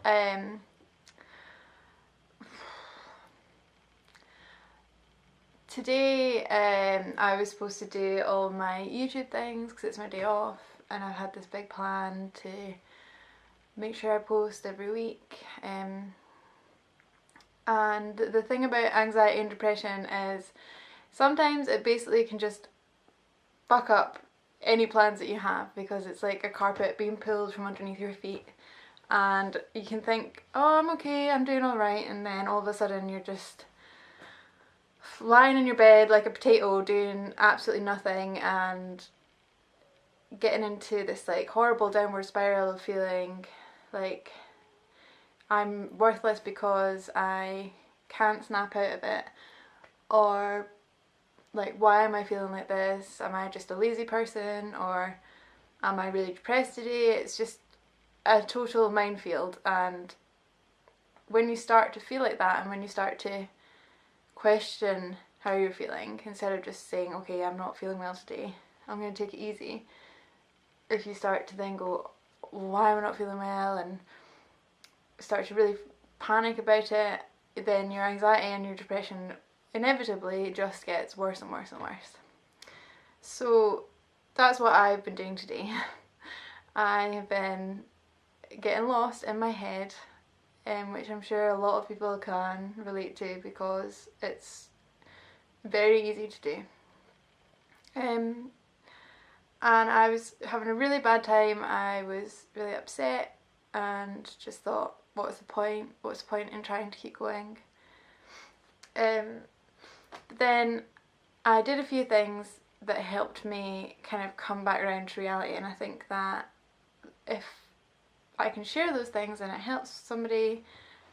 Um, Today, I was supposed to do all my YouTube things because it's my day off, and I had this big plan to make sure I post every week. And the thing about anxiety and depression is sometimes it basically can just fuck up any plans that you have, because it's like a carpet being pulled from underneath your feet, and you can think, oh, I'm okay, I'm doing alright, and then all of a sudden you're just lying in your bed like a potato doing absolutely nothing and getting into this like horrible downward spiral of feeling like I'm worthless because I can't snap out of it, or like, why am I feeling like this? Am I just a lazy person, or am I really depressed today? It's just a total minefield. And when you start to feel like that, and when you start to question how you're feeling, instead of just saying, okay, I'm not feeling well today, I'm going to take it easy, if you start to then go, why am I not feeling well, and start to really panic about it, then your anxiety and your depression inevitably just gets worse and worse and worse. So that's what I've been doing today. I have been getting lost in my head, which I'm sure a lot of people can relate to because it's very easy to do. And I was having a really bad time. I was really upset and just thought, what's the point? What's the point in trying to keep going? Then I did a few things that helped me kind of come back around to reality, and I think that if I can share those things and it helps somebody,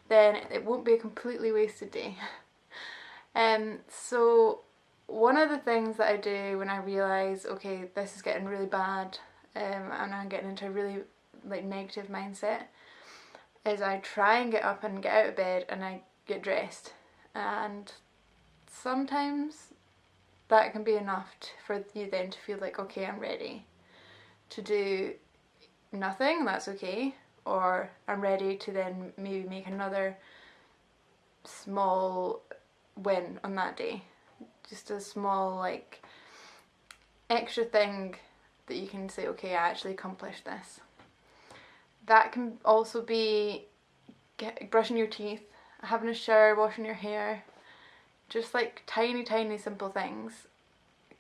then it won't be a completely wasted day. So one of the things that I do when I realise, okay, this is getting really bad, and I'm getting into a really like negative mindset, is I try and get up and get out of bed and I get dressed. And sometimes that can be enough for you then to feel like, okay, I'm ready to do nothing, that's okay, or I'm ready to then maybe make another small win on that day. Just a small like extra thing that you can say, okay, I actually accomplished this. That can also be brushing your teeth, having a shower, washing your hair. Just like tiny simple things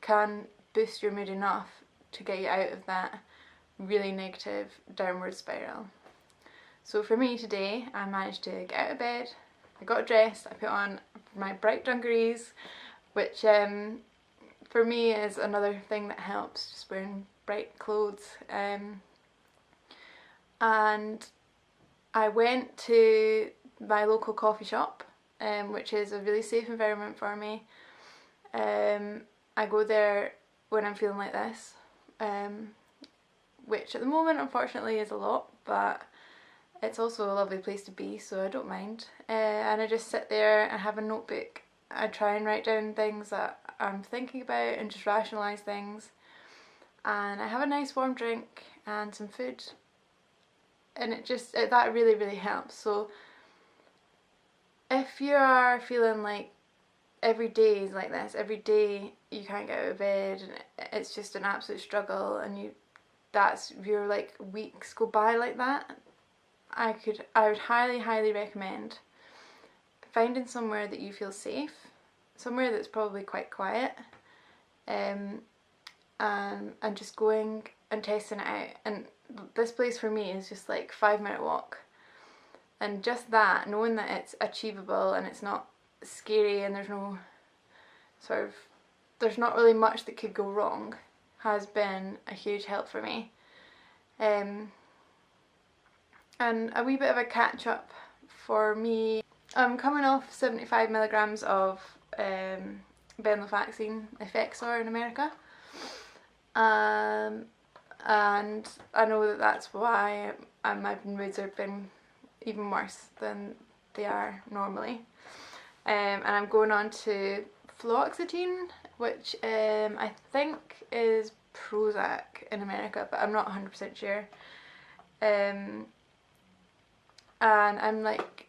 can boost your mood enough to get you out of that really negative downward spiral. So for me today, I managed to get out of bed, I got dressed, I put on my bright dungarees, which for me is another thing that helps, just wearing bright clothes. And I went to my local coffee shop, which is a really safe environment for me. I go there when I'm feeling like this, which at the moment unfortunately is a lot, but it's also a lovely place to be, so I don't mind. And I just sit there and have a notebook. I try and write down things that I'm thinking about and just rationalise things. And I have a nice warm drink and some food, and that really helps. So if you are feeling like every day is like this, every day you can't get out of bed and it's just an absolute struggle, and your like weeks go by like that, I would highly recommend finding somewhere that you feel safe, somewhere that's probably quite quiet, and just going and testing it out. And this place for me is just like 5 minute walk, and just that, knowing that it's achievable and it's not scary and there's not really much that could go wrong, has been a huge help for me. And a wee bit of a catch up for me, I'm coming off 75 milligrams of venlafaxine Effexor in America, and I know that that's why my moods have been even worse than they are normally. And I'm going on to fluoxetine, which I think is Prozac in America, but I'm not 100% sure. And and I'm like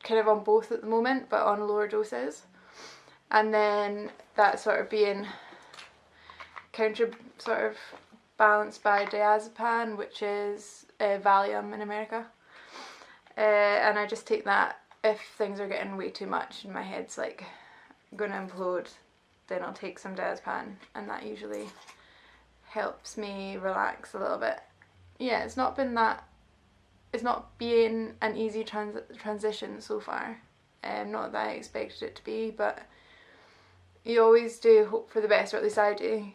kind of on both at the moment, but on lower doses. And then that sort of being sort of balanced by diazepam, which is Valium in America. And I just take that if things are getting way too much and my head's like going to implode, then I'll take some diazepam, and that usually helps me relax a little bit. Yeah, it's not been an easy transition so far. Not that I expected it to be, but you always do hope for the best, or at least I do.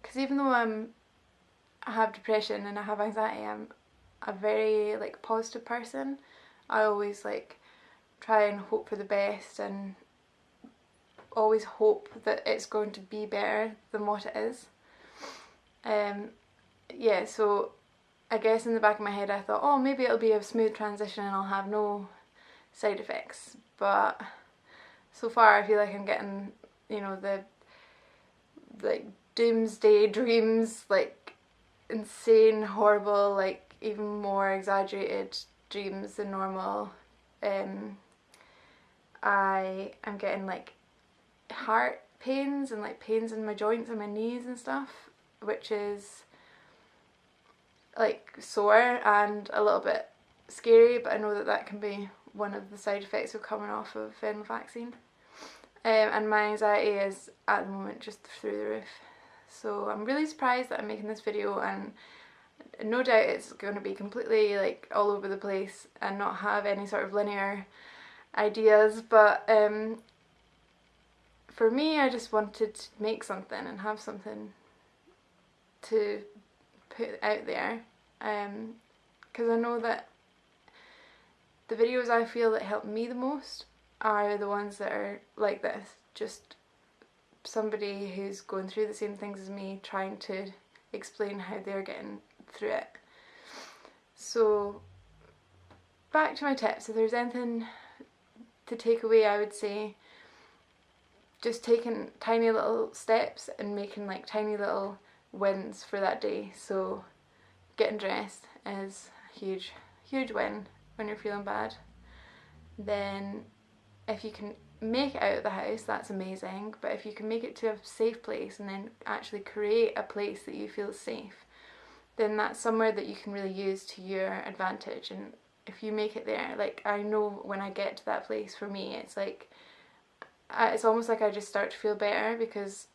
Because even though I have depression and I have anxiety, I'm a very like positive person. I always like try and hope for the best and always hope that it's going to be better than what it is. Yeah, so I guess in the back of my head I thought, oh, maybe it'll be a smooth transition and I'll have no side effects, but so far I feel like I'm getting, you know, the like doomsday dreams, like insane, horrible, like even more exaggerated dreams than normal. I am getting like heart pains and like pains in my joints and my knees and stuff, which is like sore and a little bit scary, but I know that that can be one of the side effects of coming off of vaccine. And my anxiety is at the moment just through the roof. So I'm really surprised that I'm making this video, and no doubt it's going to be completely like all over the place and not have any sort of linear ideas, but for me I just wanted to make something and have something to put out there, because I know that the videos I feel that help me the most are the ones that are like this, just somebody who's going through the same things as me trying to explain how they're getting through it. So back to my tips. If there's anything to take away, I would say just taking tiny little steps and making like tiny little wins for that day. So getting dressed is a huge win when you're feeling bad. Then if you can make it out of the house, that's amazing, but if you can make it to a safe place and then actually create a place that you feel safe, then that's somewhere that you can really use to your advantage. And if you make it there, like I know when I get to that place, for me it's like it's almost like I just start to feel better, because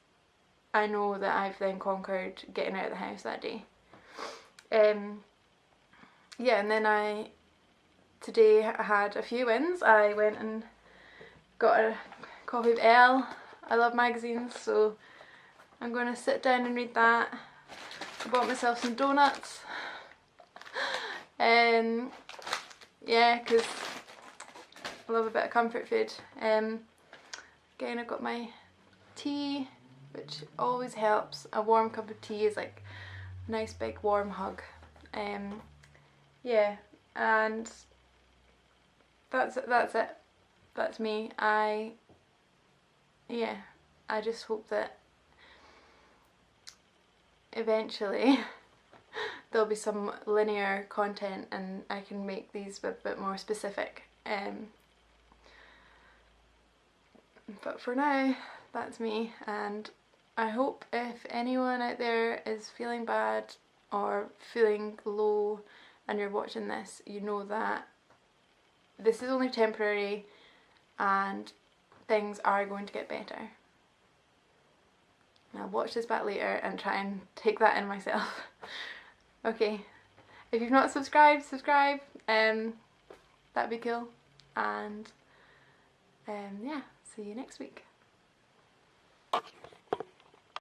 I know that I've then conquered getting out of the house that day. Yeah, and then today I had a few wins. I went and got a copy of Elle. I love magazines, so I'm going to sit down and read that. I bought myself some donuts. Yeah, because I love a bit of comfort food. Again, I've got my tea, which always helps. A warm cup of tea is like a nice big warm hug. Yeah, and that's it. That's me. I just hope that eventually there'll be some linear content and I can make these a bit more specific. But for now, that's me, and I hope if anyone out there is feeling bad or feeling low and you're watching this, you know that this is only temporary and things are going to get better. And I'll watch this back later and try and take that in myself. Okay, if you've not subscribed, subscribe. That'd be cool. And yeah, see you next week.